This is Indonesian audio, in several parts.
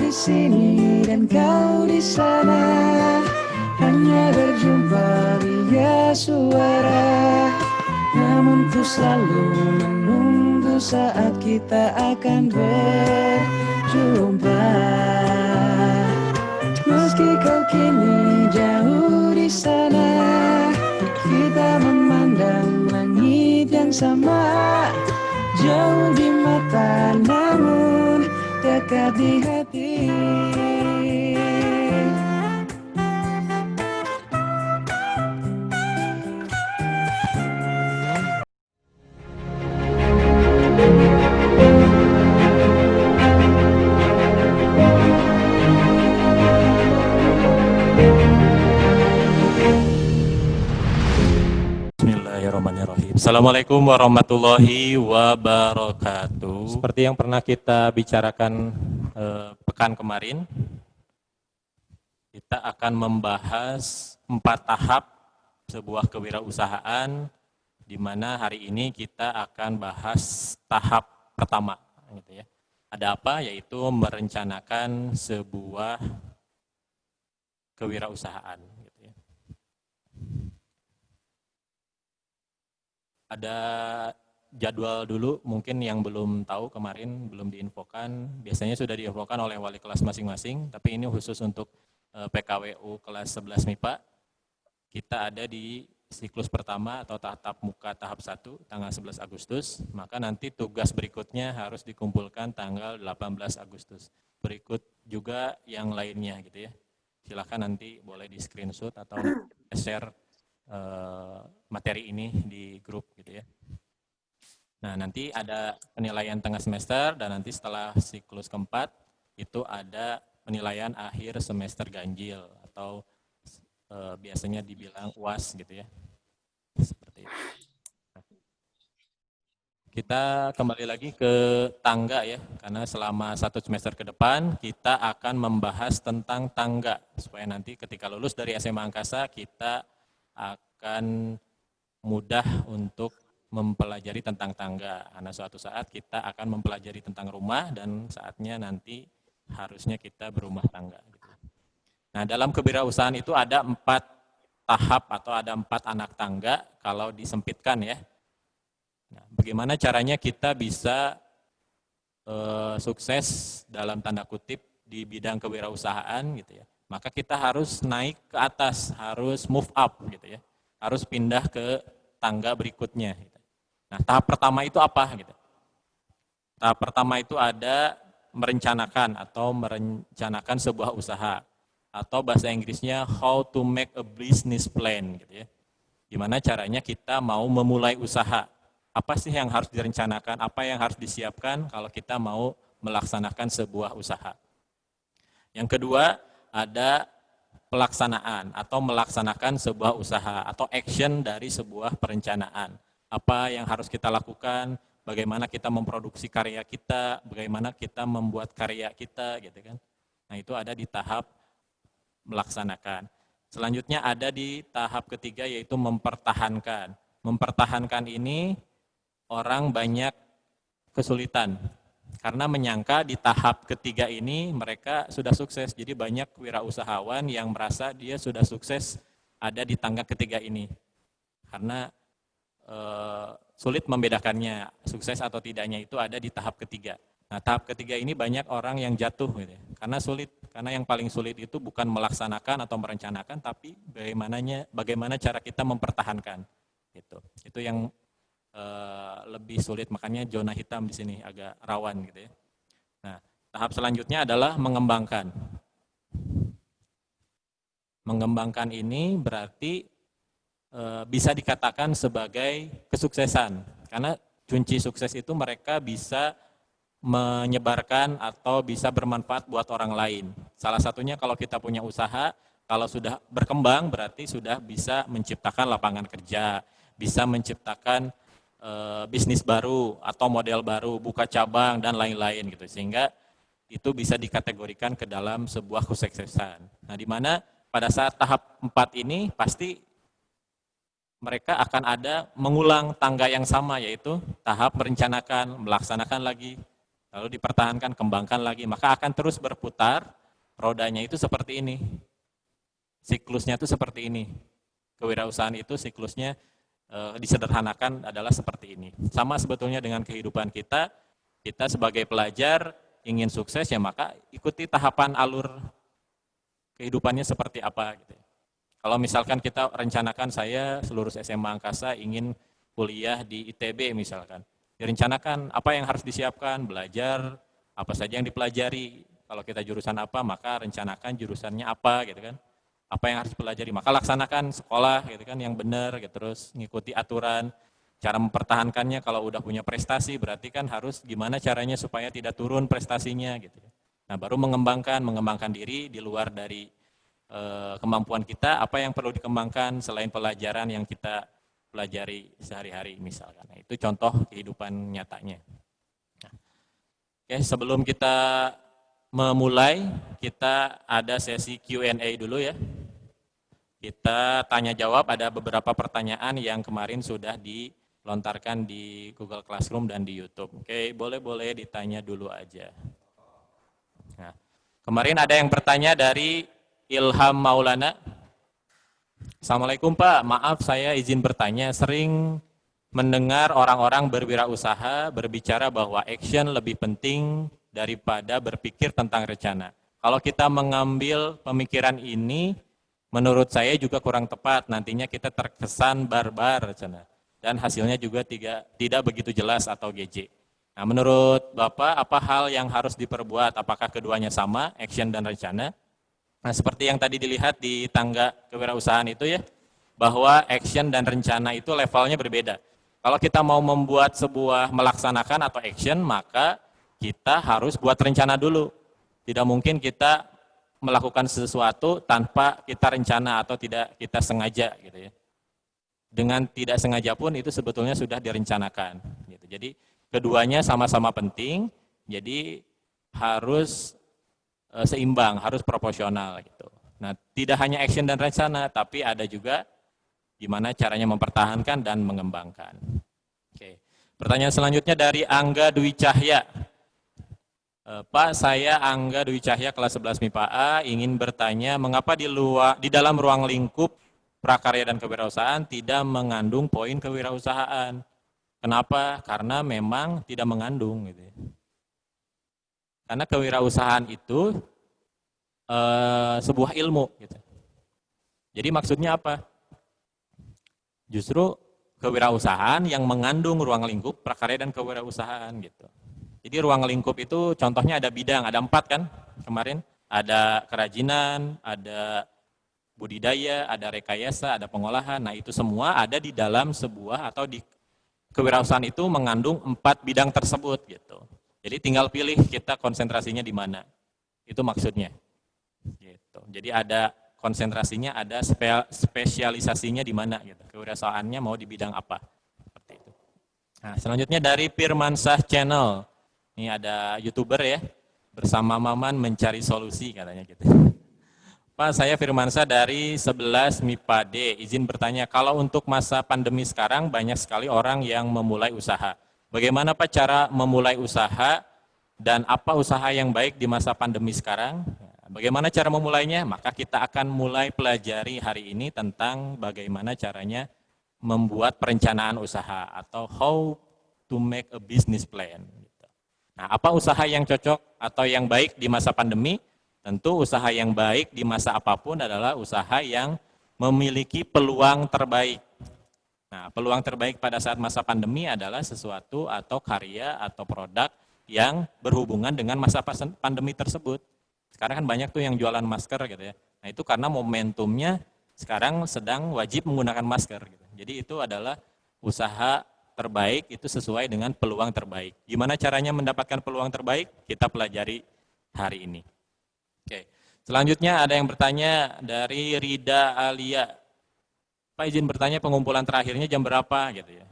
di sini dan kau di sana, hanya berjumpa via suara. Namun ku selalu menunggu saat kita akan berjumpa. Meski kau kini jauh di sana, kita memandang langit yang sama. Jauh di mata namun dekat di hati. Assalamualaikum warahmatullahi wabarakatuh. Seperti yang pernah kita bicarakan pekan kemarin, kita akan membahas 4 tahap sebuah kewirausahaan, di mana hari ini kita akan bahas tahap pertama. Gitu ya. Ada apa? Yaitu merencanakan sebuah kewirausahaan. Ada jadwal dulu, mungkin yang belum tahu kemarin belum diinfokan, biasanya sudah diinfokan oleh wali kelas masing-masing, tapi ini khusus untuk PKWU kelas 11 MIPA. Kita ada di siklus pertama atau tatap muka tahap 1 tanggal 11 Agustus, maka nanti tugas berikutnya harus dikumpulkan tanggal 18 Agustus. Berikut juga yang lainnya gitu ya. Silahkan nanti boleh di screenshot atau share materi ini di grup gitu ya. Nah, nanti ada penilaian tengah semester dan nanti setelah siklus keempat itu ada penilaian akhir semester ganjil atau biasanya dibilang UAS gitu ya. Seperti itu. Kita kembali lagi ke tangga ya, karena selama 1 semester ke depan kita akan membahas tentang tangga supaya nanti ketika lulus dari SMA Angkasa kita akan mudah untuk mempelajari tentang tangga. Karena suatu saat kita akan mempelajari tentang rumah dan saatnya nanti harusnya kita berumah tangga. Nah, dalam kewirausahaan itu ada 4 tahap atau ada 4 anak tangga kalau disempitkan ya. Nah, bagaimana caranya kita bisa sukses dalam tanda kutip di bidang kewirausahaan gitu ya. Maka kita harus naik ke atas, harus move up gitu ya. Harus pindah ke tangga berikutnya. Gitu. Nah, tahap pertama itu apa? Gitu. Tahap pertama itu ada merencanakan atau merencanakan sebuah usaha. Atau bahasa Inggrisnya how to make a business plan. Gitu ya. Gimana caranya kita mau memulai usaha. Apa sih yang harus direncanakan, apa yang harus disiapkan kalau kita mau melaksanakan sebuah usaha. Yang kedua, ada pelaksanaan atau melaksanakan sebuah usaha atau action dari sebuah perencanaan. Apa yang harus kita lakukan, bagaimana kita memproduksi karya kita, bagaimana kita membuat karya kita gitu kan. Nah, itu ada di tahap melaksanakan. Selanjutnya ada di tahap ketiga yaitu mempertahankan. Mempertahankan ini orang banyak kesulitan. Karena menyangka di tahap ketiga ini mereka sudah sukses. Jadi banyak wirausahawan yang merasa dia sudah sukses ada di tangga ketiga ini. Karena sulit membedakannya sukses atau tidaknya itu ada di tahap ketiga. Nah, tahap ketiga ini banyak orang yang jatuh gitu ya. Karena sulit. Karena yang paling sulit itu bukan melaksanakan atau merencanakan, tapi bagaimana cara kita mempertahankan. Itu yang lebih sulit, makanya zona hitam di sini agak rawan gitu ya. Nah, tahap selanjutnya adalah mengembangkan. Mengembangkan ini berarti bisa dikatakan sebagai kesuksesan, karena kunci sukses itu mereka bisa menyebarkan atau bisa bermanfaat buat orang lain. Salah satunya kalau kita punya usaha, kalau sudah berkembang berarti sudah bisa menciptakan lapangan kerja, bisa menciptakan bisnis baru atau model baru, buka cabang dan lain-lain gitu, sehingga itu bisa dikategorikan ke dalam sebuah kesuksesan. Nah, di mana pada saat tahap 4 ini pasti mereka akan ada mengulang tangga yang sama, yaitu tahap merencanakan, melaksanakan lagi, lalu dipertahankan, kembangkan lagi, maka akan terus berputar, rodanya itu seperti ini. Siklusnya itu seperti ini. Kewirausahaan itu siklusnya disederhanakan adalah seperti ini. Sama sebetulnya dengan kehidupan kita, kita sebagai pelajar ingin sukses ya maka ikuti tahapan alur kehidupannya seperti apa gitu. Kalau misalkan kita rencanakan saya seluruh SMA Angkasa ingin kuliah di ITB misalkan. Direncanakan apa yang harus disiapkan, belajar, apa saja yang dipelajari. Kalau kita jurusan apa, maka rencanakan jurusannya apa gitu kan. Apa yang harus dipelajari, maka laksanakan sekolah gitu kan yang benar gitu, terus ngikuti aturan. Cara mempertahankannya kalau udah punya prestasi berarti kan harus gimana caranya supaya tidak turun prestasinya gitu. Nah, baru mengembangkan diri di luar dari kemampuan kita, apa yang perlu dikembangkan selain pelajaran yang kita pelajari sehari-hari misalkan. Nah, itu contoh kehidupan nyatanya. Nah, oke, sebelum kita memulai, kita ada sesi Q&A dulu ya. Kita tanya jawab, ada beberapa pertanyaan yang kemarin sudah dilontarkan di Google Classroom dan di YouTube. Oke, boleh ditanya dulu aja. Nah, kemarin ada yang bertanya dari Ilham Maulana. Assalamualaikum Pak, maaf saya izin bertanya, sering mendengar orang-orang berwirausaha berbicara bahwa action lebih penting daripada berpikir tentang rencana. Kalau kita mengambil pemikiran ini, menurut saya juga kurang tepat, nantinya kita terkesan barbar rencana. Dan hasilnya juga tidak begitu jelas atau GJ. Nah, menurut Bapak, apa hal yang harus diperbuat? Apakah keduanya sama, action dan rencana? Nah, seperti yang tadi dilihat di tangga kewirausahaan itu ya, bahwa action dan rencana itu levelnya berbeda. Kalau kita mau membuat sebuah melaksanakan atau action, maka kita harus buat rencana dulu. Tidak mungkin kita melakukan sesuatu tanpa kita rencana atau tidak kita sengaja gitu ya. Dengan tidak sengaja pun itu sebetulnya sudah direncanakan. Gitu. Jadi keduanya sama-sama penting, jadi harus seimbang, harus proporsional gitu. Nah, tidak hanya action dan rencana, tapi ada juga gimana caranya mempertahankan dan mengembangkan. Oke. Pertanyaan selanjutnya dari Angga Dwi Cahya. Pak, saya Angga Dwi Cahya kelas 11 MIPA A ingin bertanya mengapa di dalam ruang lingkup prakarya dan kewirausahaan tidak mengandung poin kewirausahaan. Kenapa? Karena memang tidak mengandung gitu ya. Karena kewirausahaan itu sebuah ilmu. Gitu. Jadi maksudnya apa? Justru kewirausahaan yang mengandung ruang lingkup prakarya dan kewirausahaan. Gitu. Jadi ruang lingkup itu contohnya ada bidang, ada 4 kan kemarin. Ada kerajinan, ada budidaya, ada rekayasa, ada pengolahan. Nah itu semua ada di dalam sebuah atau di kewirausahaan itu mengandung 4 bidang tersebut. Gitu. Jadi tinggal pilih kita konsentrasinya di mana. Itu maksudnya. Gitu. Jadi ada konsentrasinya, ada spesialisasinya di mana gitu. Kewirausahaannya mau di bidang apa. Seperti itu. Nah, selanjutnya dari Firmansah Channel. Ini ada YouTuber ya. Bersama Maman mencari solusi katanya gitu. Pak, saya Firmansah dari 11 MIPA D. Izin bertanya, kalau untuk masa pandemi sekarang banyak sekali orang yang memulai usaha. Bagaimana Pak cara memulai usaha dan apa usaha yang baik di masa pandemi sekarang? Bagaimana cara memulainya? Maka kita akan mulai pelajari hari ini tentang bagaimana caranya membuat perencanaan usaha atau how to make a business plan. Nah, apa usaha yang cocok atau yang baik di masa pandemi? Tentu usaha yang baik di masa apapun adalah usaha yang memiliki peluang terbaik. Nah, peluang terbaik pada saat masa pandemi adalah sesuatu atau karya atau produk yang berhubungan dengan masa pandemi tersebut. Sekarang kan banyak tuh yang jualan masker gitu ya. Nah, itu karena momentumnya sekarang sedang wajib menggunakan masker gitu. Jadi itu adalah usaha terbaik itu sesuai dengan peluang terbaik. Gimana caranya mendapatkan peluang terbaik? Kita pelajari hari ini. Oke. Selanjutnya ada yang bertanya dari Rida Alia. Pak izin bertanya pengumpulan terakhirnya jam berapa gitu ya.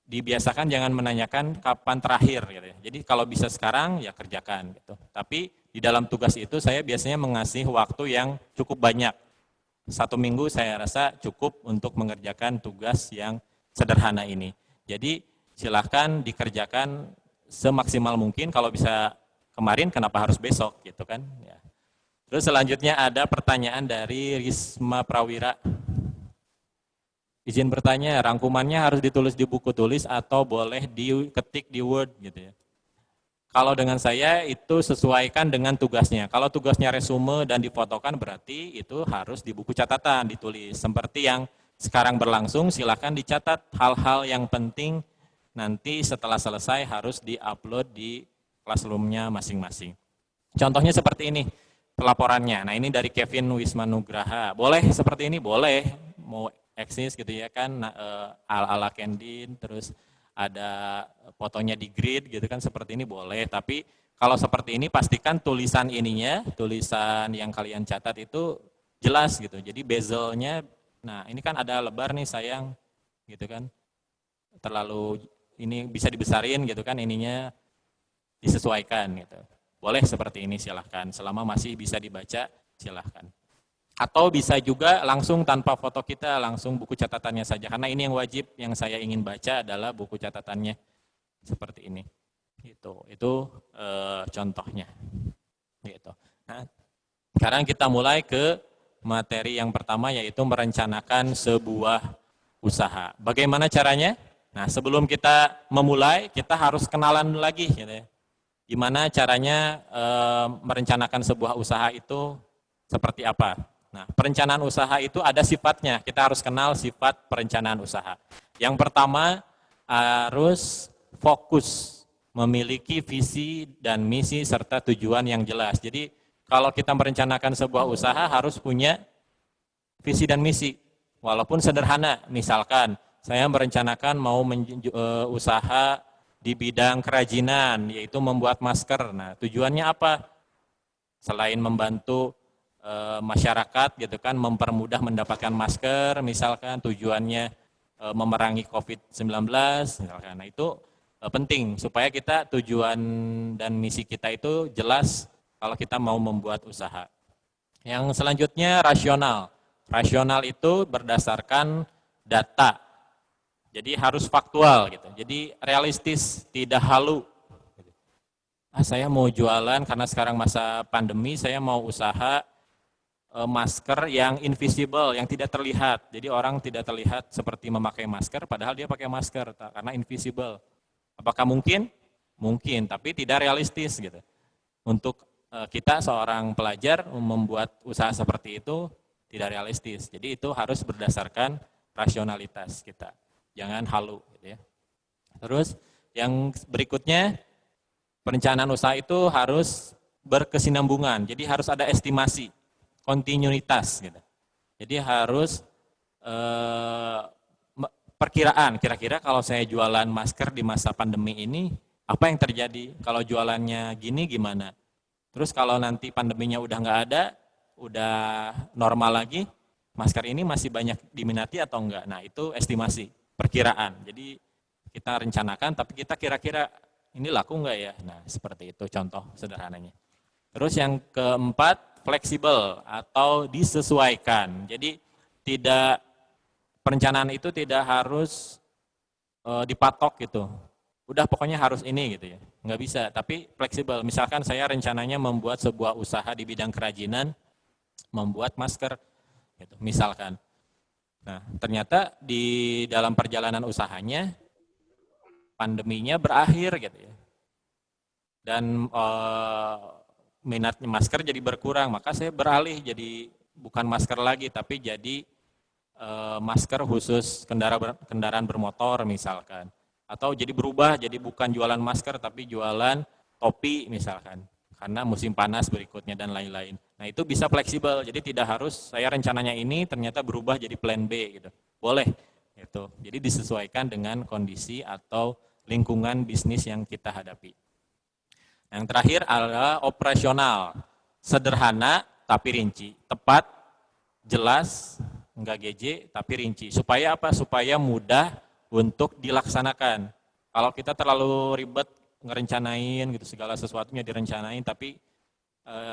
Dibiasakan jangan menanyakan kapan terakhir gitu ya. Jadi kalau bisa sekarang ya kerjakan gitu. Tapi di dalam tugas itu saya biasanya mengasih waktu yang cukup banyak. 1 minggu saya rasa cukup untuk mengerjakan tugas yang sederhana ini. Jadi silahkan dikerjakan semaksimal mungkin, kalau bisa kemarin kenapa harus besok gitu kan ya. Terus selanjutnya ada pertanyaan dari Risma Prawira. Izin bertanya, rangkumannya harus ditulis di buku tulis atau boleh diketik di Word gitu ya. Kalau dengan saya itu sesuaikan dengan tugasnya. Kalau tugasnya resume dan difotokan berarti itu harus di buku catatan ditulis. Seperti yang sekarang berlangsung, silakan dicatat hal-hal yang penting nanti setelah selesai harus diupload di classroom-nya masing-masing. Contohnya seperti ini pelaporannya. Nah ini dari Kevin Wismanugraha. Boleh seperti ini? Boleh. Mau eksis gitu ya kan, ala-ala Candid, terus ada fotonya di grid gitu kan, seperti ini boleh. Tapi kalau seperti ini pastikan tulisan ininya, tulisan yang kalian catat itu jelas gitu. Jadi bezelnya, nah ini kan ada lebar nih sayang gitu kan, terlalu ini bisa dibesarin gitu kan, ininya disesuaikan gitu. Boleh seperti ini silahkan, selama masih bisa dibaca silahkan. Atau bisa juga langsung tanpa foto kita, langsung buku catatannya saja. Karena ini yang wajib, yang saya ingin baca adalah buku catatannya seperti ini. Itu contohnya. Gitu. Nah, sekarang kita mulai ke materi yang pertama, yaitu merencanakan sebuah usaha. Bagaimana caranya? Nah, sebelum kita memulai, kita harus kenalan lagi. Gitu ya. Gimana caranya merencanakan sebuah usaha itu seperti apa? Nah, perencanaan usaha itu ada sifatnya. Kita harus kenal sifat perencanaan usaha. Yang pertama, harus fokus, memiliki visi dan misi serta tujuan yang jelas. Jadi, kalau kita merencanakan sebuah usaha harus punya visi dan misi. Walaupun sederhana, misalkan saya merencanakan mau usaha di bidang kerajinan, yaitu membuat masker. Nah, tujuannya apa? Selain membantu masyarakat gitu kan, mempermudah mendapatkan masker, misalkan tujuannya memerangi COVID-19, misalkan. Nah itu penting supaya kita tujuan dan misi kita itu jelas kalau kita mau membuat usaha. Yang selanjutnya rasional. Rasional itu berdasarkan data. Jadi harus faktual gitu. Jadi realistis, tidak halu. Saya mau jualan karena sekarang masa pandemi, saya mau usaha masker yang invisible, yang tidak terlihat. Jadi orang tidak terlihat seperti memakai masker, padahal dia pakai masker karena invisible. Apakah mungkin? Mungkin, tapi tidak realistis gitu. Untuk kita seorang pelajar membuat usaha seperti itu tidak realistis. Jadi itu harus berdasarkan rasionalitas kita. Jangan halu gitu ya. Terus yang berikutnya, perencanaan usaha itu harus berkesinambungan. Jadi harus ada estimasi, kontinuitas gitu. Jadi harus perkiraan, kira-kira kalau saya jualan masker di masa pandemi ini, apa yang terjadi? Kalau jualannya gini gimana? Terus kalau nanti pandeminya udah nggak ada, udah normal lagi, masker ini masih banyak diminati atau enggak? Nah itu estimasi, perkiraan. Jadi kita rencanakan, tapi kita kira-kira ini laku enggak ya? Nah seperti itu contoh sederhananya. Terus yang keempat, fleksibel atau disesuaikan. Jadi tidak, perencanaan itu tidak harus dipatok gitu. Udah pokoknya harus ini gitu ya. Nggak bisa, tapi fleksibel. Misalkan saya rencananya membuat sebuah usaha di bidang kerajinan, membuat masker gitu, misalkan. Nah, ternyata di dalam perjalanan usahanya pandeminya berakhir gitu ya. Dan minatnya masker jadi berkurang, maka saya beralih jadi bukan masker lagi, tapi jadi masker khusus kendaraan bermotor misalkan. Atau jadi berubah, jadi bukan jualan masker, tapi jualan topi misalkan. Karena musim panas berikutnya dan lain-lain. Nah itu bisa fleksibel, jadi tidak harus saya rencananya ini ternyata berubah jadi plan B gitu. Boleh, gitu. Jadi disesuaikan dengan kondisi atau lingkungan bisnis yang kita hadapi. Yang terakhir adalah operasional, sederhana tapi rinci, tepat, jelas, enggak GJ tapi rinci. Supaya apa? Supaya mudah untuk dilaksanakan. Kalau kita terlalu ribet ngerencanain gitu, segala sesuatunya direncanain tapi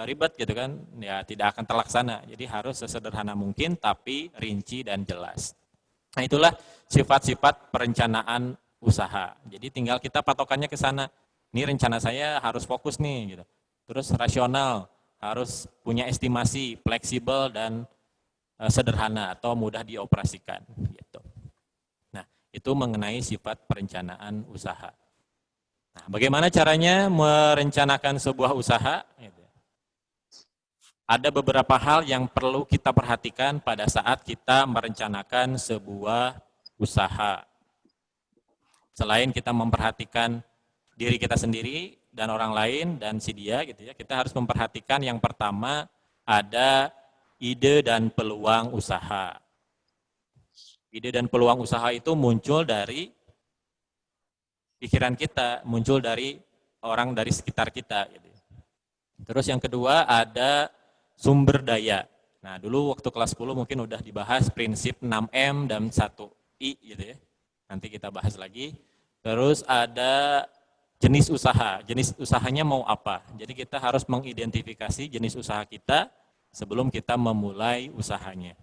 ribet gitu kan, ya tidak akan terlaksana. Jadi harus sesederhana mungkin tapi rinci dan jelas. Nah itulah sifat-sifat perencanaan usaha. Jadi tinggal kita patokannya ke sana. Ini rencana saya harus fokus nih gitu. Terus rasional, harus punya estimasi, fleksibel dan sederhana atau mudah dioperasikan gitu. Nah, itu mengenai sifat perencanaan usaha. Nah, bagaimana caranya merencanakan sebuah usaha? Gitu. Ada beberapa hal yang perlu kita perhatikan pada saat kita merencanakan sebuah usaha. Selain kita memperhatikan diri kita sendiri dan orang lain dan si dia gitu ya, kita harus memperhatikan yang pertama ada ide dan peluang usaha. Ide dan peluang usaha itu muncul dari pikiran kita, muncul dari orang dari sekitar kita gitu. Terus yang kedua ada sumber daya. Nah, dulu waktu kelas 10 mungkin udah dibahas prinsip 6M dan 1I gitu ya. Nanti kita bahas lagi. Terus ada jenis usaha. Jenis usahanya mau apa? Jadi kita harus mengidentifikasi jenis usaha kita sebelum kita memulai usahanya.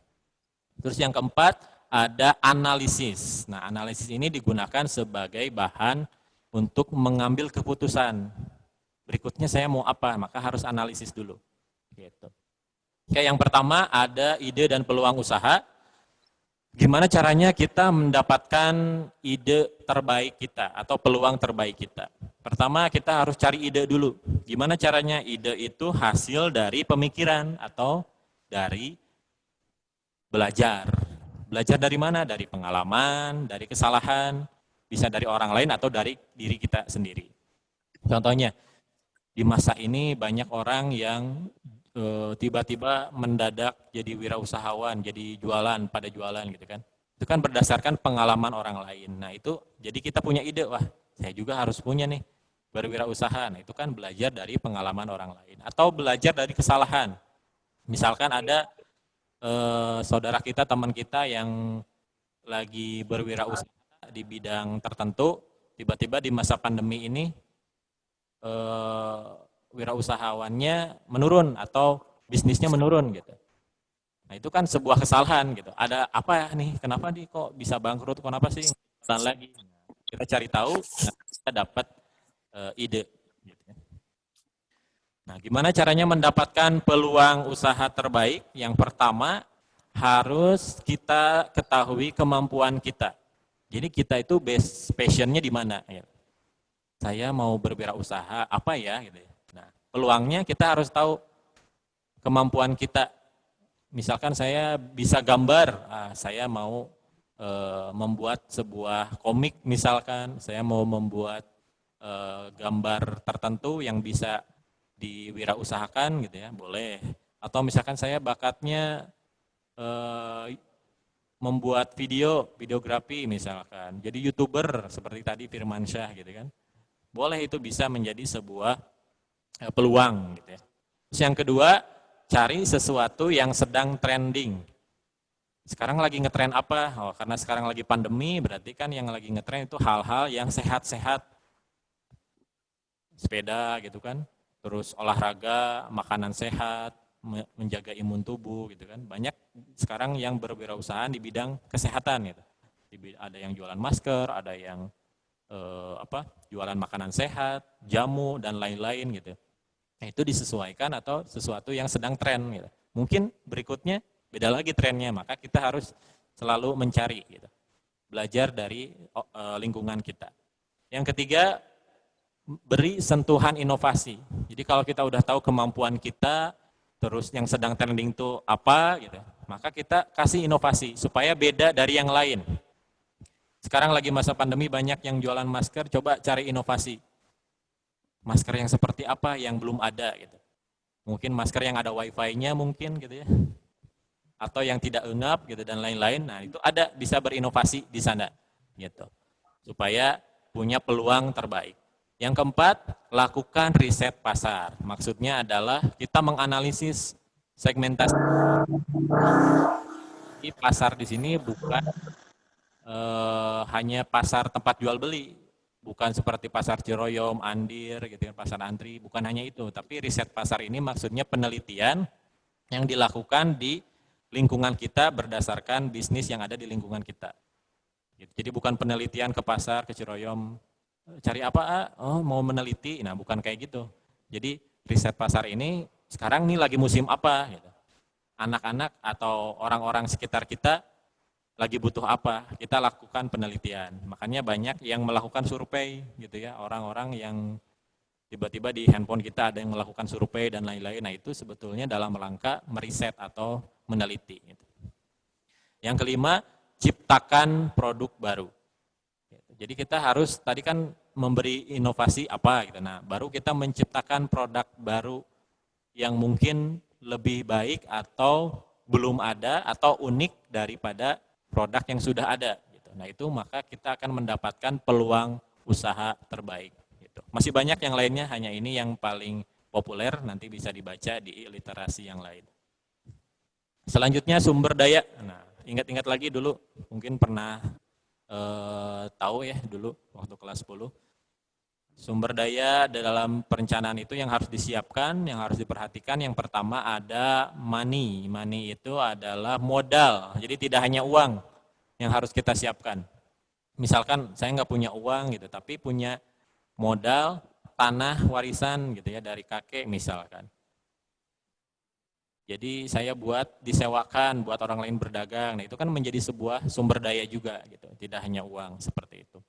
Terus yang keempat ada analisis. Nah, analisis ini digunakan sebagai bahan untuk mengambil keputusan. Berikutnya saya mau apa? Maka harus analisis dulu. Gitu. Oke, yang pertama ada ide dan peluang usaha. Gimana caranya kita mendapatkan ide terbaik kita atau peluang terbaik kita? Pertama kita harus cari ide dulu. Gimana caranya? Ide itu hasil dari pemikiran atau dari belajar. Belajar dari mana? Dari pengalaman, dari kesalahan, bisa dari orang lain atau dari diri kita sendiri. Contohnya, di masa ini banyak orang yang tiba-tiba mendadak jadi wirausahawan, jadi jualan, pada jualan gitu kan. Itu kan berdasarkan pengalaman orang lain. Nah itu, jadi kita punya ide, wah saya juga harus punya nih, berwirausaha. Nah itu kan belajar dari pengalaman orang lain. Atau belajar dari kesalahan. Misalkan ada saudara kita, teman kita yang lagi berwirausaha di bidang tertentu, tiba-tiba di masa pandemi ini, wirausahawannya menurun atau bisnisnya menurun gitu. Nah itu kan sebuah kesalahan gitu. Ada apa nih? Kenapa nih kok bisa bangkrut? Kenapa sih jalan lagi? Kita cari tahu, kita dapat ide. Gitu ya. Nah gimana caranya mendapatkan peluang usaha terbaik? Yang pertama harus kita ketahui kemampuan kita. Jadi kita itu base passionnya di mana? Ya. Saya mau berwirausaha apa ya? Gitu ya. Nah, peluangnya kita harus tahu kemampuan kita. Misalkan saya bisa gambar, saya mau membuat sebuah komik misalkan, saya mau membuat gambar tertentu yang bisa diwirausahakan gitu ya, boleh. Atau misalkan saya bakatnya membuat videografi misalkan, jadi YouTuber seperti tadi Firmansyah gitu kan. Boleh, itu bisa menjadi sebuah peluang gitu ya. Terus yang kedua, cari sesuatu yang sedang trending. Sekarang lagi ngetren apa? Oh, karena sekarang lagi pandemi, berarti kan yang lagi ngetren itu hal-hal yang sehat-sehat. Sepeda gitu kan, terus olahraga, makanan sehat, menjaga imun tubuh gitu kan. Banyak sekarang yang berwirausaha di bidang kesehatan gitu. Ada yang jualan masker, ada yang jualan makanan sehat, jamu dan lain-lain gitu. Nah, itu disesuaikan atau sesuatu yang sedang tren gitu. Mungkin berikutnya beda lagi trennya, maka kita harus selalu mencari gitu. Belajar dari lingkungan kita. Yang ketiga, beri sentuhan inovasi. Jadi kalau kita udah tahu kemampuan kita, terus yang sedang trending itu apa gitu, maka kita kasih inovasi supaya beda dari yang lain. Sekarang lagi masa pandemi, banyak yang jualan masker, coba cari inovasi. Masker yang seperti apa yang belum ada gitu. Mungkin masker yang ada wifi-nya mungkin gitu ya. Atau yang tidak engap gitu dan lain-lain. Nah, itu ada, bisa berinovasi di sana gitu. Supaya punya peluang terbaik. Yang keempat, lakukan riset pasar. Maksudnya adalah kita menganalisis segmentasi. Pasar di sini bukan hanya pasar tempat jual beli, bukan seperti pasar Ciroyom, Andir, gitu kan, pasar antri, bukan hanya itu. Tapi riset pasar ini maksudnya penelitian yang dilakukan di lingkungan kita berdasarkan bisnis yang ada di lingkungan kita. Jadi bukan penelitian ke pasar, ke Ciroyom, Cari apa? Oh, mau meneliti. Nah, bukan kayak gitu. Jadi riset pasar ini sekarang nih lagi musim apa gitu. Anak-anak atau orang-orang sekitar kita lagi butuh apa, kita lakukan penelitian. Makanya banyak yang melakukan survei gitu ya, orang-orang yang tiba-tiba di handphone kita ada yang melakukan survei dan lain-lain. Nah itu sebetulnya dalam rangka meriset atau meneliti. Gitu. Yang kelima, ciptakan produk baru. Jadi kita harus tadi kan memberi inovasi apa gitu. Nah baru kita menciptakan produk baru yang mungkin lebih baik atau belum ada atau unik daripada produk yang sudah ada. Gitu. Nah itu maka kita akan mendapatkan peluang usaha terbaik. Gitu. Masih banyak yang lainnya, hanya ini yang paling populer, nanti bisa dibaca di literasi yang lain. Selanjutnya sumber daya. Nah, ingat-ingat lagi dulu, mungkin pernah tahu ya dulu waktu kelas 10. Sumber daya dalam perencanaan itu yang harus disiapkan, yang harus diperhatikan. Yang pertama ada money. Money itu adalah modal, jadi tidak hanya uang yang harus kita siapkan. Misalkan saya nggak punya uang gitu, tapi punya modal tanah warisan gitu ya dari kakek misalkan. Jadi saya buat disewakan, buat orang lain berdagang. Nah itu kan menjadi sebuah sumber daya juga gitu, tidak hanya uang seperti itu.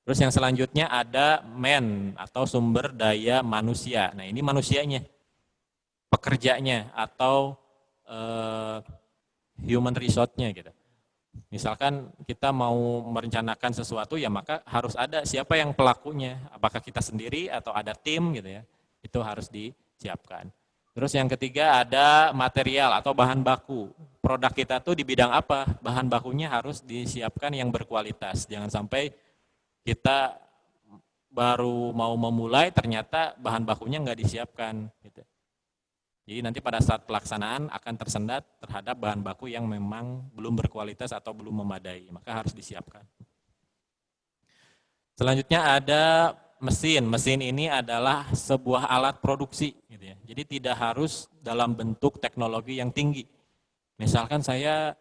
Terus yang selanjutnya ada man atau sumber daya manusia. Nah ini manusianya, pekerjanya atau human resource-nya gitu. Misalkan kita mau merencanakan sesuatu ya maka harus ada siapa yang pelakunya. Apakah kita sendiri atau ada tim gitu ya. Itu harus disiapkan. Terus yang ketiga ada material atau bahan baku. Produk kita tuh di bidang apa? Bahan bakunya harus disiapkan yang berkualitas. Jangan sampai kita baru mau memulai ternyata bahan bakunya nggak disiapkan gitu. Jadi nanti pada saat pelaksanaan akan tersendat terhadap bahan baku yang memang belum berkualitas atau belum memadai, maka harus disiapkan. Selanjutnya ada mesin. Mesin ini adalah sebuah alat produksi gitu ya. Jadi tidak harus dalam bentuk teknologi yang tinggi. Misalkan saya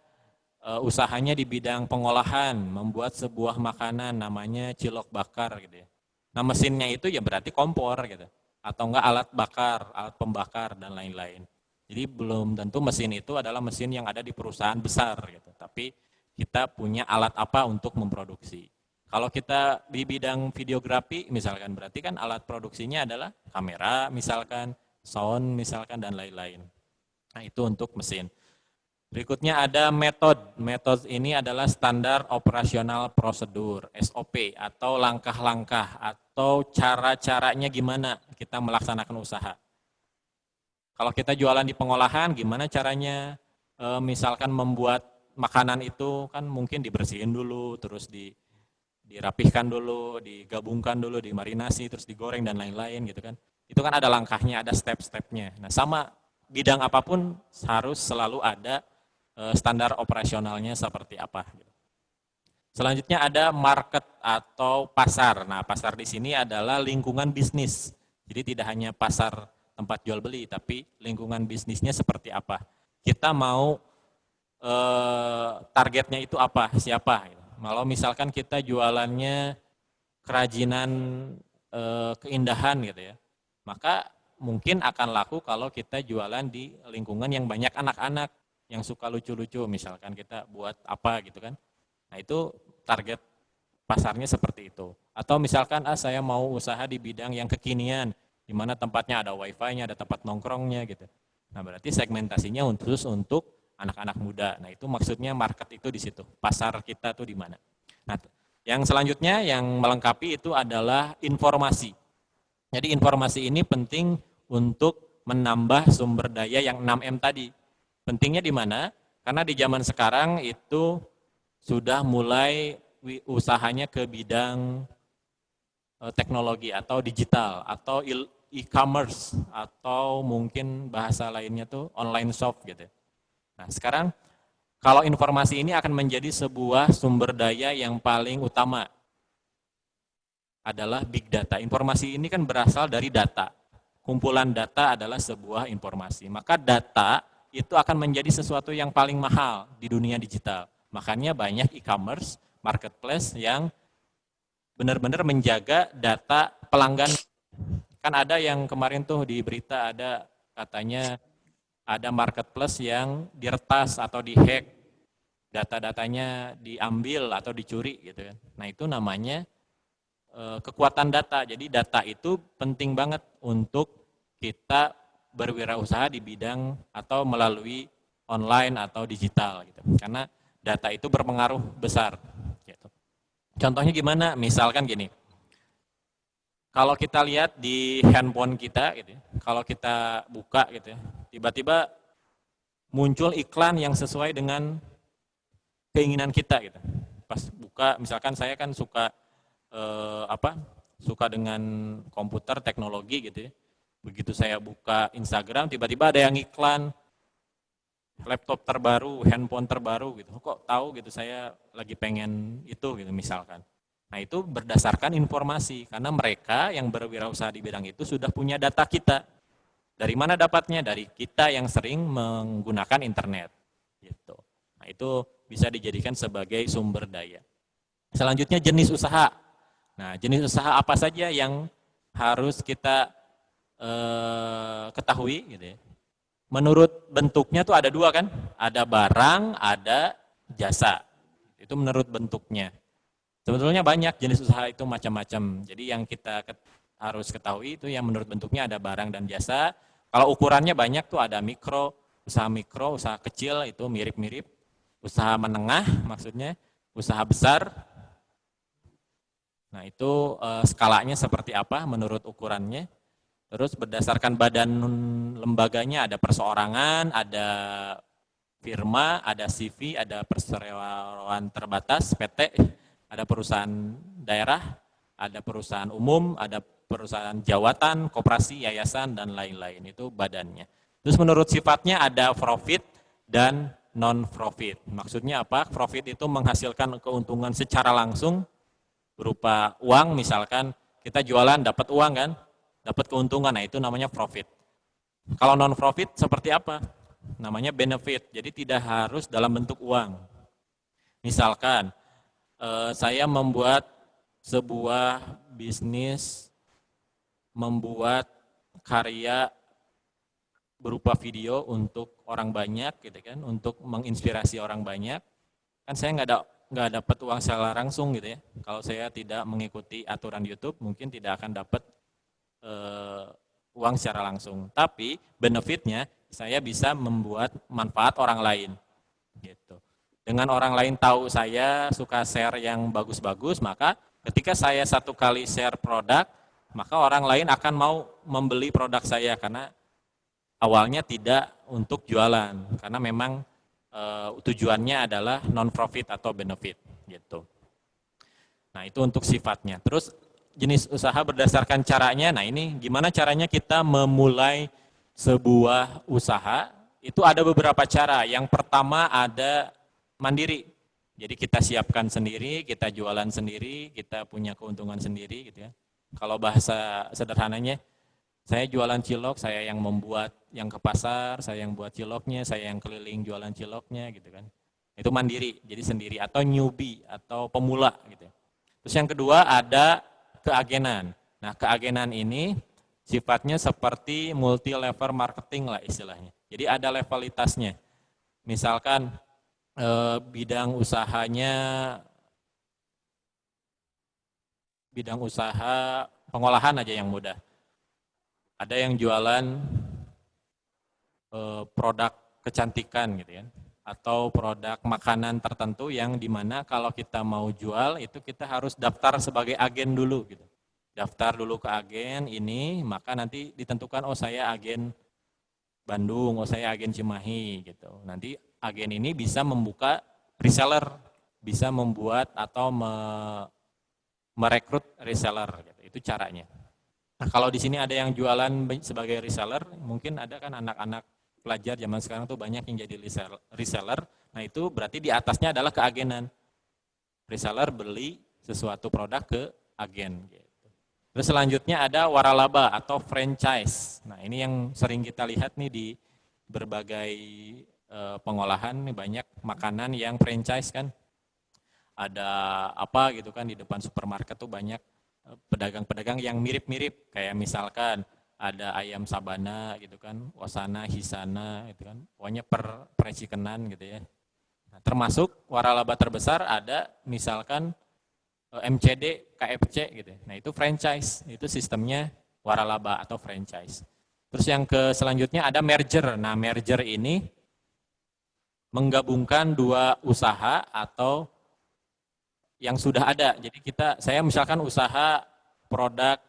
usahanya di bidang pengolahan, membuat sebuah makanan namanya cilok bakar gitu ya. Nah mesinnya itu ya berarti kompor gitu, atau enggak alat bakar, alat pembakar dan lain-lain. Jadi belum tentu mesin itu adalah mesin yang ada di perusahaan besar gitu, tapi kita punya alat apa untuk memproduksi. Kalau kita di bidang videografi misalkan berarti kan alat produksinya adalah kamera misalkan, sound misalkan dan lain-lain. Nah itu untuk mesin. Berikutnya ada metode. Metode ini adalah standar operasional prosedur, SOP, atau langkah-langkah, atau cara-caranya gimana kita melaksanakan usaha. Kalau kita jualan di pengolahan, gimana caranya misalkan membuat makanan itu kan mungkin dibersihin dulu, terus dirapihkan dulu, digabungkan dulu, dimarinasi, terus digoreng dan lain-lain gitu kan. Itu kan ada langkahnya, ada step-stepnya. Nah sama bidang apapun harus selalu ada standar operasionalnya seperti apa. Selanjutnya ada market atau pasar. Nah, pasar di sini adalah lingkungan bisnis. Jadi tidak hanya pasar tempat jual beli, tapi lingkungan bisnisnya seperti apa. Kita mau targetnya itu apa, siapa. Kalau misalkan kita jualannya kerajinan keindahan gitu ya, maka mungkin akan laku kalau kita jualan di lingkungan yang banyak anak-anak yang suka lucu-lucu, misalkan kita buat apa gitu kan. Nah itu target pasarnya seperti itu. Atau misalkan saya mau usaha di bidang yang kekinian, di mana tempatnya ada wifi-nya, ada tempat nongkrongnya gitu. Nah berarti segmentasinya khusus untuk anak-anak muda. Nah itu maksudnya market itu di situ, pasar kita tuh di mana. Nah yang selanjutnya yang melengkapi itu adalah informasi. Jadi informasi ini penting untuk menambah sumber daya yang 6M tadi. Pentingnya di mana? Karena di zaman sekarang itu sudah mulai usahanya ke bidang teknologi atau digital atau e-commerce atau mungkin bahasa lainnya tuh online shop gitu. Nah, sekarang kalau informasi ini akan menjadi sebuah sumber daya yang paling utama adalah big data. Informasi ini kan berasal dari data. Kumpulan data adalah sebuah informasi. Maka data itu akan menjadi sesuatu yang paling mahal di dunia digital. Makanya banyak e-commerce, marketplace yang benar-benar menjaga data pelanggan. Kan ada yang kemarin tuh di berita ada katanya ada marketplace yang diretas atau dihack, data-datanya diambil atau dicuri gitu kan. Nah itu namanya kekuatan data. Jadi data itu penting banget untuk kita berwirausaha di bidang atau melalui online atau digital gitu. Karena data itu berpengaruh besar gitu. Contohnya gimana? Misalkan gini. Kalau kita lihat di handphone kita gitu, kalau kita buka gitu ya, tiba-tiba muncul iklan yang sesuai dengan keinginan kita gitu. Pas buka, misalkan saya kan suka suka dengan komputer teknologi gitu ya. Begitu saya buka Instagram, tiba-tiba ada yang iklan laptop terbaru, handphone terbaru gitu. Kok tahu gitu saya lagi pengen itu gitu misalkan. Nah itu berdasarkan informasi karena mereka yang berwirausaha di bidang itu sudah punya data kita. Dari mana dapatnya? Dari kita yang sering menggunakan internet. Gitu. Nah itu bisa dijadikan sebagai sumber daya. Selanjutnya jenis usaha. Nah jenis usaha apa saja yang harus kita ketahui gitu ya. Menurut bentuknya tuh ada dua kan, ada barang, ada jasa. Itu menurut bentuknya. Sebetulnya banyak jenis usaha itu macam-macam. Jadi yang kita harus ketahui itu yang menurut bentuknya ada barang dan jasa. Kalau ukurannya banyak tuh ada mikro, usaha kecil itu mirip-mirip, usaha menengah maksudnya, usaha besar. Nah itu skalanya seperti apa menurut ukurannya. Terus berdasarkan badan lembaganya ada perseorangan, ada firma, ada CV, ada perseroan terbatas PT, ada perusahaan daerah, ada perusahaan umum, ada perusahaan jawatan, koperasi, yayasan, dan lain-lain. Itu badannya. Terus menurut sifatnya ada profit dan non-profit. Maksudnya apa? Profit itu menghasilkan keuntungan secara langsung berupa uang, misalkan kita jualan dapat uang kan, dapat keuntungan, nah itu namanya profit. Kalau non-profit seperti apa? Namanya benefit, jadi tidak harus dalam bentuk uang. Misalkan saya membuat sebuah bisnis, membuat karya berupa video untuk orang banyak, gitu kan, untuk menginspirasi orang banyak. Kan saya nggak dapat uang secara langsung gitu ya. Kalau saya tidak mengikuti aturan YouTube, mungkin tidak akan dapat uang secara langsung. Tapi benefitnya saya bisa membuat manfaat orang lain. Gitu. Dengan orang lain tahu saya suka share yang bagus-bagus, maka ketika saya satu kali share produk, maka orang lain akan mau membeli produk saya karena awalnya tidak untuk jualan, karena memang tujuannya adalah non-profit atau benefit. Gitu. Nah itu untuk sifatnya. Terus jenis usaha berdasarkan caranya, nah ini gimana caranya kita memulai sebuah usaha, itu ada beberapa cara. Yang pertama ada mandiri, jadi kita siapkan sendiri, kita jualan sendiri, kita punya keuntungan sendiri gitu ya. Kalau bahasa sederhananya, saya jualan cilok, saya yang membuat yang ke pasar, saya yang buat ciloknya, saya yang keliling jualan ciloknya gitu kan. Itu mandiri, jadi sendiri, atau newbie, atau pemula gitu ya. Terus yang kedua ada keagenan. Nah keagenan ini sifatnya seperti multi level marketing lah istilahnya. Jadi ada levelitasnya. Misalkan bidang usaha pengolahan aja yang mudah. Ada yang jualan produk kecantikan gitu ya, atau produk makanan tertentu yang dimana kalau kita mau jual itu kita harus daftar sebagai agen dulu gitu. Daftar dulu ke agen ini, maka nanti ditentukan oh saya agen Bandung, oh saya agen Cimahi gitu. Nanti agen ini bisa membuka reseller, bisa membuat atau merekrut reseller gitu. Itu caranya. Nah, kalau di sini ada yang jualan sebagai reseller, mungkin ada kan anak-anak pelajar zaman sekarang tuh banyak yang jadi reseller. Nah, itu berarti di atasnya adalah keagenan. Reseller beli sesuatu produk ke agen gitu. Terus selanjutnya ada waralaba atau franchise. Nah, ini yang sering kita lihat nih di berbagai pengolahan nih banyak makanan yang franchise kan. ada apa gitu kan, di depan supermarket tuh banyak pedagang-pedagang yang mirip-mirip, kayak misalkan ada ayam sabana gitu kan, wasana, hisana gitu kan, pokoknya per chickenan gitu ya. Nah, termasuk waralaba terbesar ada misalkan MCD, KFC gitu. Nah itu franchise, itu sistemnya waralaba atau franchise. Terus yang ke selanjutnya ada merger. Nah merger ini menggabungkan dua usaha atau yang sudah ada. Jadi saya misalkan usaha produk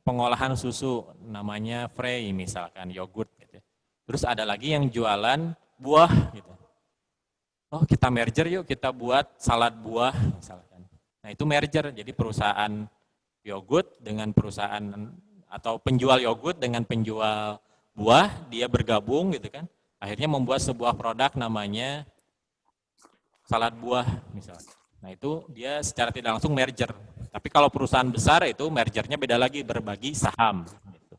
pengolahan susu, namanya Frey misalkan, yogurt gitu. Terus ada lagi yang jualan buah gitu. Oh kita merger yuk, kita buat salad buah misalkan. Nah itu merger, jadi perusahaan yogurt dengan perusahaan atau penjual yogurt dengan penjual buah, dia bergabung gitu kan. Akhirnya membuat sebuah produk namanya salad buah misalnya. Nah itu dia secara tidak langsung merger. Tapi kalau perusahaan besar itu mergernya beda lagi, berbagi saham. Gitu.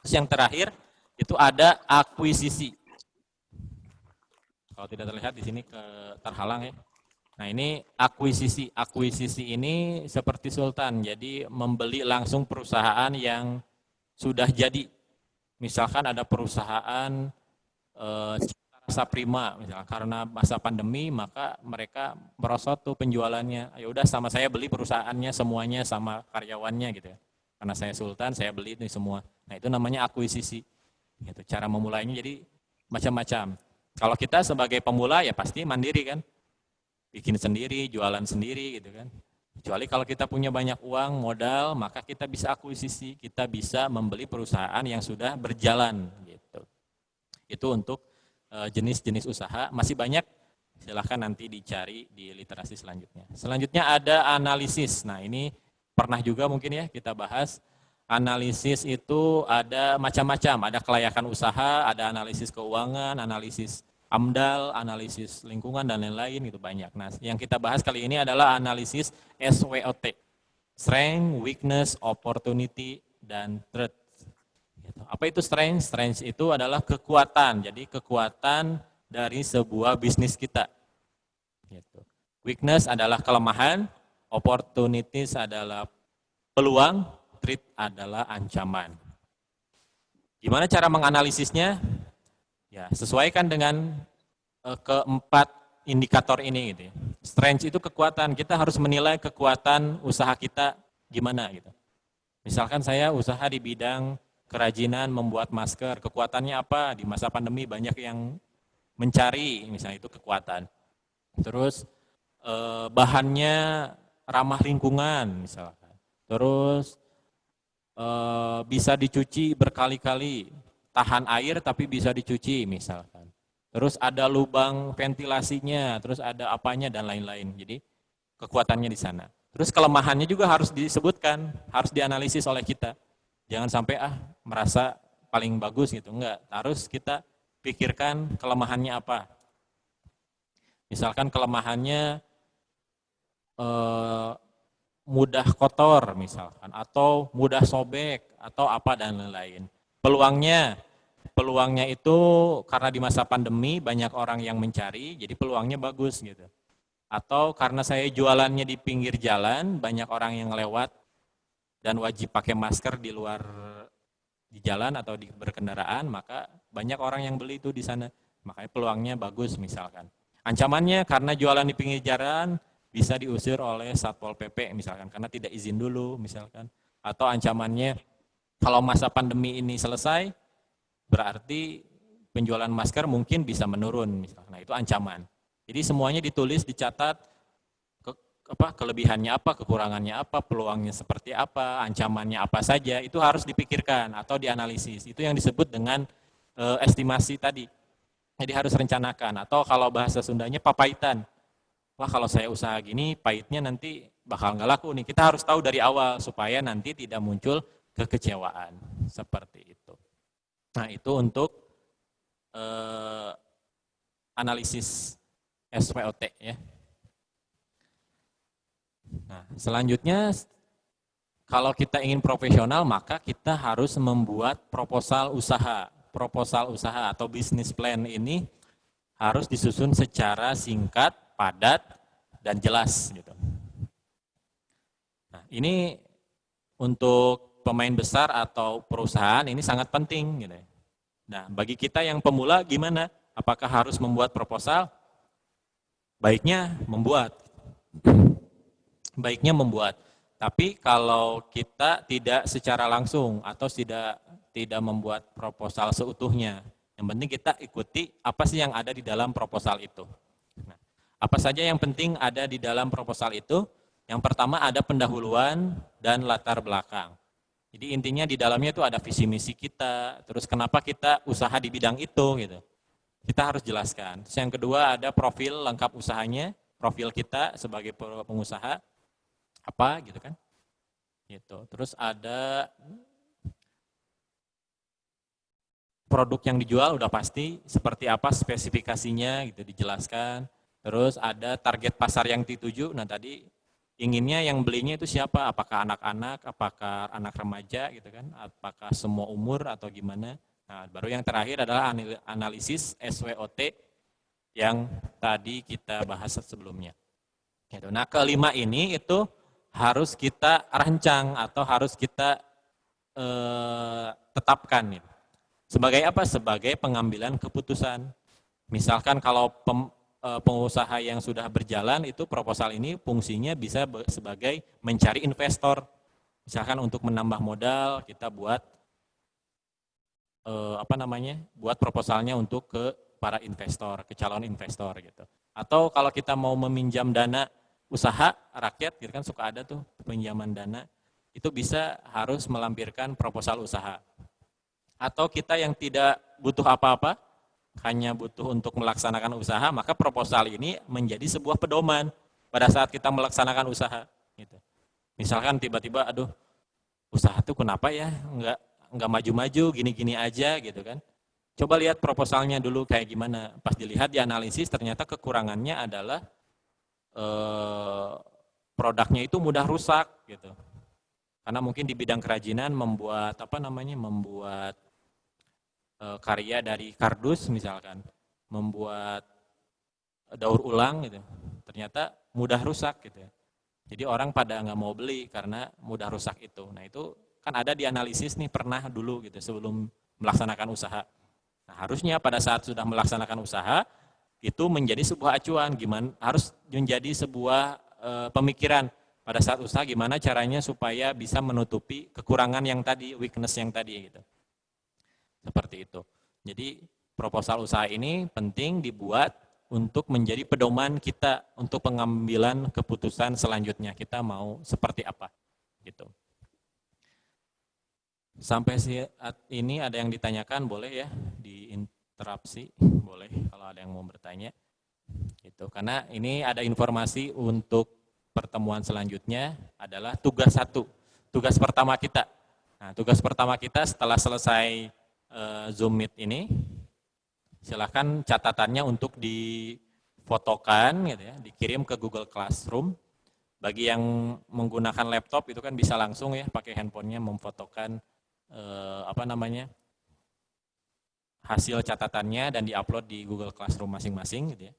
Terus yang terakhir itu ada akuisisi. Kalau tidak terlihat di sini terhalang ya. Nah ini akuisisi. Akuisisi ini seperti Sultan, jadi membeli langsung perusahaan yang sudah jadi. Misalkan ada perusahaan Rasa Prima, misalnya karena masa pandemi maka mereka merosot tuh penjualannya. Ya udah sama saya beli perusahaannya semuanya sama karyawannya gitu ya. Karena saya Sultan, saya beli itu semua. Nah itu namanya akuisisi. Gitu. Cara memulainya jadi macam-macam. Kalau kita sebagai pemula ya pasti mandiri kan, bikin sendiri, jualan sendiri gitu kan. Kecuali kalau kita punya banyak uang, modal, maka kita bisa akuisisi, kita bisa membeli perusahaan yang sudah berjalan gitu. Itu untuk jenis-jenis usaha, masih banyak, silahkan nanti dicari di literasi selanjutnya. Selanjutnya ada analisis. Nah ini pernah juga mungkin ya kita bahas. Analisis itu ada macam-macam, ada kelayakan usaha, ada analisis keuangan, analisis AMDAL, analisis lingkungan dan lain-lain gitu banyak. Nah yang kita bahas kali ini adalah analisis SWOT, Strength, Weakness, Opportunity, dan Threat. Apa itu strength? Strength itu adalah kekuatan. Jadi kekuatan dari sebuah bisnis kita. Gitu. Weakness adalah kelemahan, opportunities adalah peluang, threat adalah ancaman. Gimana cara menganalisisnya? Ya, sesuaikan dengan keempat indikator ini gitu ya. Strength itu kekuatan. Kita harus menilai kekuatan usaha kita gimana gitu. Misalkan saya usaha di bidang kerajinan membuat masker, kekuatannya apa? Di masa pandemi banyak yang mencari, misalnya itu kekuatan. Terus bahannya ramah lingkungan misalkan. Terus bisa dicuci berkali-kali, tahan air tapi bisa dicuci misalkan. Terus ada lubang ventilasinya, terus ada apanya dan lain-lain. Jadi kekuatannya di sana. Terus kelemahannya juga harus disebutkan, harus dianalisis oleh kita. Jangan sampai merasa paling bagus gitu, enggak. Harus kita pikirkan kelemahannya apa. Misalkan kelemahannya mudah kotor misalkan, atau mudah sobek, atau apa dan lain-lain. Peluangnya itu karena di masa pandemi banyak orang yang mencari, jadi peluangnya bagus gitu. Atau karena saya jualannya di pinggir jalan, banyak orang yang lewat dan wajib pakai masker di luar di jalan atau di berkendaraan, maka banyak orang yang beli itu di sana. Makanya peluangnya bagus misalkan. Ancamannya karena jualan di pinggir jalan bisa diusir oleh Satpol PP misalkan karena tidak izin dulu misalkan. Atau ancamannya kalau masa pandemi ini selesai berarti penjualan masker mungkin bisa menurun misalkan. Nah, itu ancaman. Jadi semuanya ditulis, dicatat, kelebihannya apa, kekurangannya apa, peluangnya seperti apa, ancamannya apa saja, itu harus dipikirkan atau dianalisis. Itu yang disebut dengan estimasi tadi. Jadi harus rencanakan, atau kalau bahasa Sundanya papaitan. Wah kalau saya usaha gini, pahitnya nanti bakal nggak laku nih. Kita harus tahu dari awal supaya nanti tidak muncul kekecewaan. Seperti itu. Nah itu untuk analisis SWOT ya. Nah, selanjutnya kalau kita ingin profesional maka kita harus membuat proposal usaha. Proposal usaha atau bisnis plan ini harus disusun secara singkat, padat, dan jelas gitu. Nah, ini untuk pemain besar atau perusahaan ini sangat penting gitu ya. Nah, bagi kita yang pemula gimana? Apakah harus membuat proposal? Baiknya membuat. Baiknya membuat. Tapi kalau kita tidak secara langsung atau tidak membuat proposal seutuhnya, yang penting kita ikuti apa sih yang ada di dalam proposal itu. Nah, apa saja yang penting ada di dalam proposal itu? Yang pertama ada pendahuluan dan latar belakang. Jadi intinya di dalamnya itu ada visi misi kita, terus kenapa kita usaha di bidang itu gitu. Kita harus jelaskan. Terus yang kedua ada profil lengkap usahanya, profil kita sebagai pengusaha apa gitu kan. Gitu. Terus ada produk yang dijual udah pasti seperti apa spesifikasinya gitu dijelaskan. Terus ada target pasar yang dituju. Nah tadi inginnya yang belinya itu siapa? Apakah anak-anak, apakah anak remaja gitu kan? Apakah semua umur atau gimana? Nah, baru yang terakhir adalah analisis SWOT yang tadi kita bahas sebelumnya. Gitu. Nah, kelima ini itu harus kita rancang atau harus kita tetapkan. Gitu. Sebagai apa? Sebagai pengambilan keputusan. Misalkan kalau pengusaha yang sudah berjalan itu proposal ini fungsinya bisa sebagai mencari investor. Misalkan untuk menambah modal kita buat buat proposalnya untuk ke para investor, ke calon investor gitu. Atau kalau kita mau meminjam dana usaha rakyat gitu kan suka ada tuh pinjaman dana, itu bisa harus melampirkan proposal usaha. Atau kita yang tidak butuh apa-apa, hanya butuh untuk melaksanakan usaha, maka proposal ini menjadi sebuah pedoman pada saat kita melaksanakan usaha. Gitu. Misalkan tiba-tiba, aduh, usaha tuh kenapa ya nggak maju-maju, gini-gini aja gitu kan. Coba lihat proposalnya dulu kayak gimana. Pas dilihat dianalisis, ternyata kekurangannya adalah produknya itu mudah rusak gitu. Karena mungkin di bidang kerajinan membuat membuat karya dari kardus misalkan, membuat daur ulang gitu, ternyata mudah rusak gitu ya. Jadi orang pada nggak mau beli karena mudah rusak itu. Nah itu kan ada di analisis nih pernah dulu gitu sebelum melaksanakan usaha. Nah harusnya pada saat sudah melaksanakan usaha itu menjadi sebuah acuan, gimana harus menjadi sebuah pemikiran pada saat usaha gimana caranya supaya bisa menutupi kekurangan yang tadi, weakness yang tadi gitu. Seperti itu. Jadi proposal usaha ini penting dibuat untuk menjadi pedoman kita untuk pengambilan keputusan selanjutnya kita mau seperti apa gitu. Sampai saat ini ada yang ditanyakan boleh ya diinterupsi, boleh kalau ada yang mau bertanya. Gitu. Karena ini ada informasi untuk pertemuan selanjutnya adalah tugas 1. Tugas pertama kita. Nah, tugas pertama kita setelah selesai Zoom Meet ini, silahkan catatannya untuk difotokan, gitu ya, dikirim ke Google Classroom. Bagi yang menggunakan laptop itu kan bisa langsung ya pakai handphonenya memfotokan hasil catatannya dan diupload di Google Classroom masing-masing, gitu ya.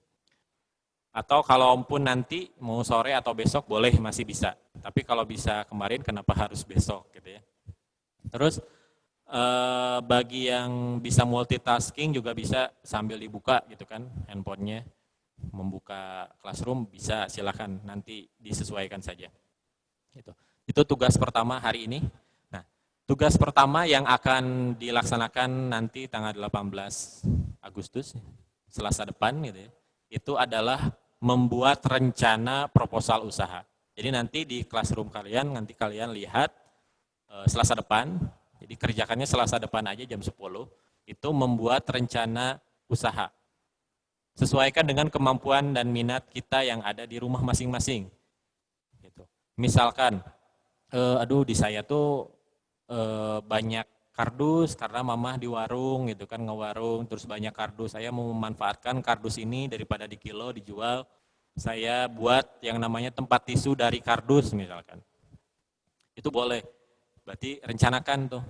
Atau kalaupun nanti mau sore atau besok boleh masih bisa. Tapi kalau bisa kemarin kenapa harus besok, gitu ya. Terus bagi yang bisa multitasking juga bisa sambil dibuka gitu kan handphonenya, membuka Classroom bisa, silakan nanti disesuaikan saja. Gitu. Itu tugas pertama hari ini. Nah, tugas pertama yang akan dilaksanakan nanti tanggal 18 Agustus, Selasa depan gitu ya, itu adalah membuat rencana proposal usaha. Jadi nanti di Classroom kalian, nanti kalian lihat Selasa depan. Jadi kerjakannya Selasa depan aja jam 10, itu membuat rencana usaha. Sesuaikan dengan kemampuan dan minat kita yang ada di rumah masing-masing. Gitu. Misalkan, di saya tuh banyak kardus karena mamah di warung gitu kan, ngewarung, terus banyak kardus. Saya mau memanfaatkan kardus ini daripada di kilo dijual, saya buat yang namanya tempat tisu dari kardus misalkan. Itu boleh. Berarti rencanakan tuh,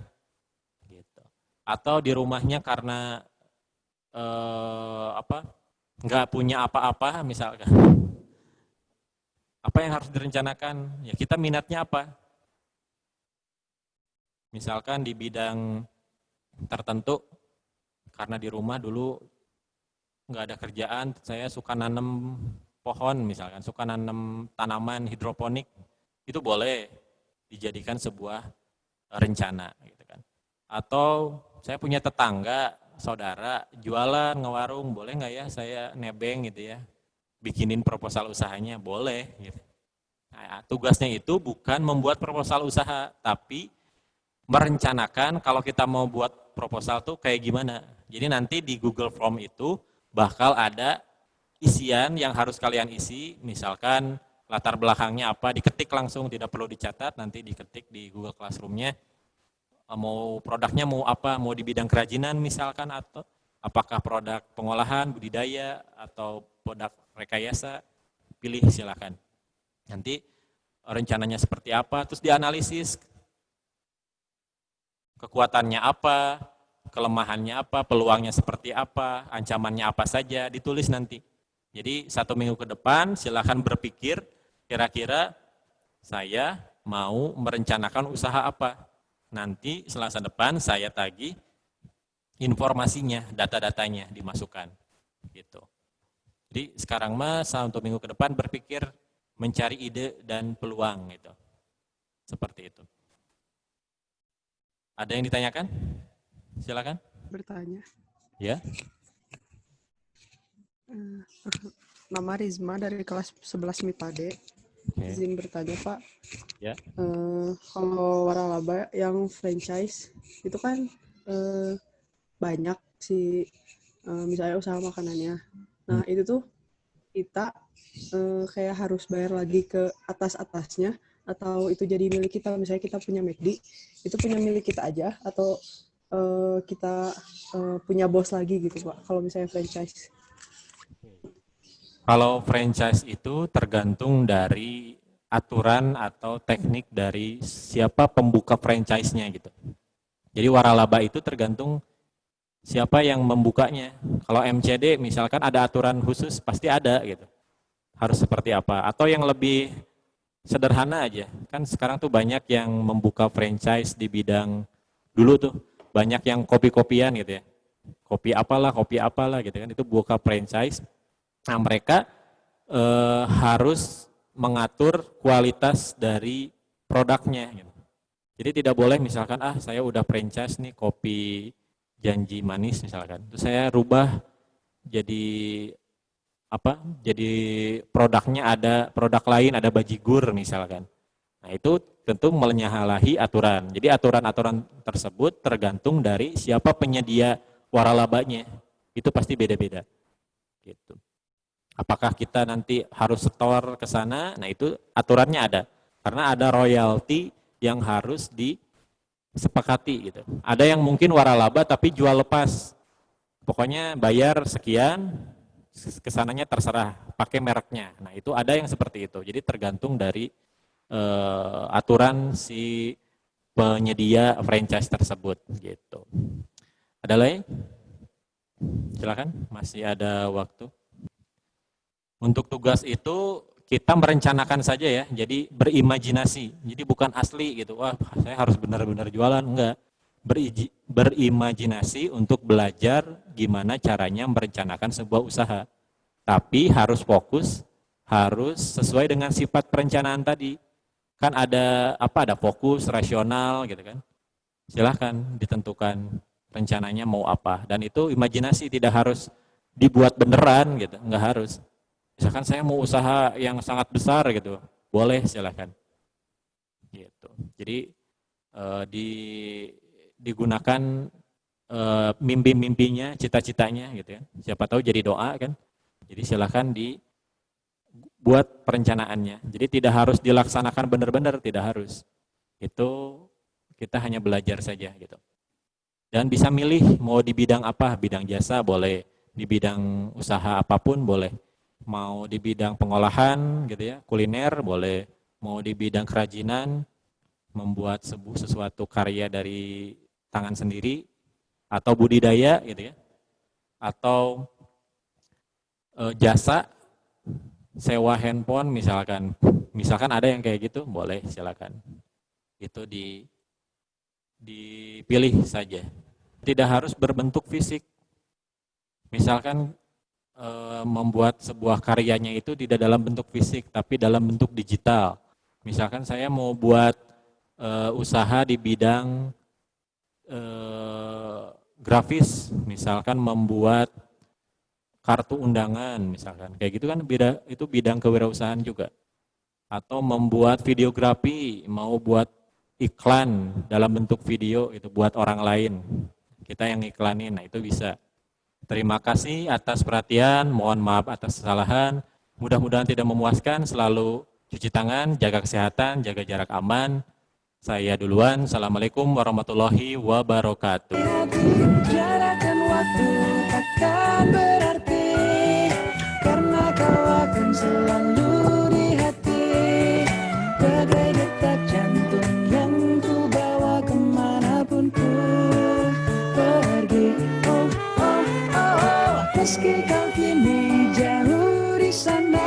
gitu. Atau di rumahnya karena nggak punya apa-apa misalkan, Apa yang harus direncanakan? Ya kita minatnya apa? Misalkan di bidang tertentu, karena di rumah dulu nggak ada kerjaan, saya suka nanam pohon misalkan, suka nanam tanaman hidroponik, itu boleh dijadikan sebuah rencana gitu kan. Atau saya punya tetangga, saudara jualan ngewarung, boleh nggak ya saya nebeng gitu ya, bikinin proposal usahanya, boleh gitu. Nah, tugasnya itu bukan membuat proposal usaha, tapi merencanakan kalau kita mau buat proposal tuh kayak gimana. Jadi nanti di Google Form itu bakal ada isian yang harus kalian isi, misalkan latar belakangnya apa, diketik langsung, tidak perlu dicatat, nanti diketik di Google Classroom-nya, mau produknya mau apa, mau di bidang kerajinan misalkan, atau apakah produk pengolahan, budidaya, atau produk rekayasa, pilih silakan. Nanti rencananya seperti apa, terus dianalisis kekuatannya apa, kelemahannya apa, peluangnya seperti apa, ancamannya apa saja, ditulis nanti. Jadi 1 minggu ke depan silahkan berpikir kira-kira saya mau merencanakan usaha apa. Nanti Selasa depan saya tagih informasinya, data-datanya dimasukkan. Gitu. Jadi sekarang mah 1 minggu ke depan berpikir mencari ide dan peluang gitu. Seperti itu. Ada yang ditanyakan? Silakan. Bertanya. Ya. Nama Rizma dari kelas 11 MIPA D. Oke. Izin bertanya Pak. Ya. Kalau waralaba yang franchise itu kan banyak sih, misalnya usaha makanannya. Nah itu tuh kita kayak harus bayar lagi ke atas-atasnya, atau itu jadi milik kita. Misalnya kita punya McD, itu punya milik kita aja, atau kita punya bos lagi gitu Pak, kalau misalnya franchise. Kalau franchise itu tergantung dari aturan atau teknik dari siapa pembuka franchise-nya gitu. Jadi waralaba itu tergantung siapa yang membukanya. Kalau MCD misalkan ada aturan khusus, pasti ada gitu. Harus seperti apa. Atau yang lebih sederhana aja. Kan sekarang tuh banyak yang membuka franchise di bidang, dulu tuh banyak yang kopi-kopian gitu ya. Kopi apalah gitu kan. Itu buka franchise. Nah mereka harus mengatur kualitas dari produknya. Gitu. Jadi tidak boleh misalkan saya udah franchise nih kopi janji manis misalkan, terus saya rubah jadi apa? Jadi produknya ada produk lain, ada bajigur misalkan. Nah itu tentu menyalahi aturan. Jadi aturan-aturan tersebut tergantung dari siapa penyedia waralabanya. Itu pasti beda-beda. Gitu. Apakah kita nanti harus setor ke sana? Nah itu aturannya ada. Karena ada royalti yang harus disepakati gitu. Ada yang mungkin waralaba tapi jual lepas. Pokoknya bayar sekian, kesananya terserah, pakai mereknya. Nah itu ada yang seperti itu. Jadi tergantung dari aturan si penyedia franchise tersebut gitu. Ada lagi? Silakan, masih ada waktu. Untuk tugas itu kita merencanakan saja ya, jadi berimajinasi. Jadi bukan asli gitu, wah saya harus benar-benar jualan, enggak. Berimajinasi untuk belajar gimana caranya merencanakan sebuah usaha. Tapi harus fokus, harus sesuai dengan sifat perencanaan tadi. Kan ada apa? Ada fokus, rasional gitu kan. Silahkan ditentukan rencananya mau apa. Dan itu imajinasi, tidak harus dibuat beneran gitu, enggak harus. Misalkan saya mau usaha yang sangat besar gitu, boleh silahkan. Gitu. Jadi digunakan mimpi-mimpinya, cita-citanya gitu ya. Siapa tahu jadi doa kan. Jadi silahkan dibuat perencanaannya. Jadi tidak harus dilaksanakan benar-benar, tidak harus. Itu kita hanya belajar saja gitu. Dan bisa milih mau di bidang apa, bidang jasa boleh, di bidang usaha apapun boleh. Mau di bidang pengolahan gitu ya, kuliner boleh, mau di bidang kerajinan, membuat sesuatu karya dari tangan sendiri, atau budidaya gitu ya, atau jasa sewa handphone misalkan ada yang kayak gitu, boleh silakan. Itu dipilih saja. Tidak harus berbentuk fisik. Misalkan membuat sebuah karyanya itu tidak dalam bentuk fisik, tapi dalam bentuk digital. Misalkan saya mau buat usaha di bidang grafis, misalkan membuat kartu undangan, misalkan kayak gitu kan itu bidang kewirausahaan juga. Atau membuat videografi, mau buat iklan dalam bentuk video itu buat orang lain, kita yang iklanin, nah itu bisa. Terima kasih atas perhatian, mohon maaf atas kesalahan, mudah-mudahan tidak memuaskan, selalu cuci tangan, jaga kesehatan, jaga jarak aman. Saya duluan, Assalamualaikum warahmatullahi wabarakatuh. Jarak dan waktu takkan berarti, karena kau akan selalu di hati, bagai detak jantung yang ku bawa kemanapun ku pergi. Oh, oh, oh, oh. Meski kau kini jauh di sana,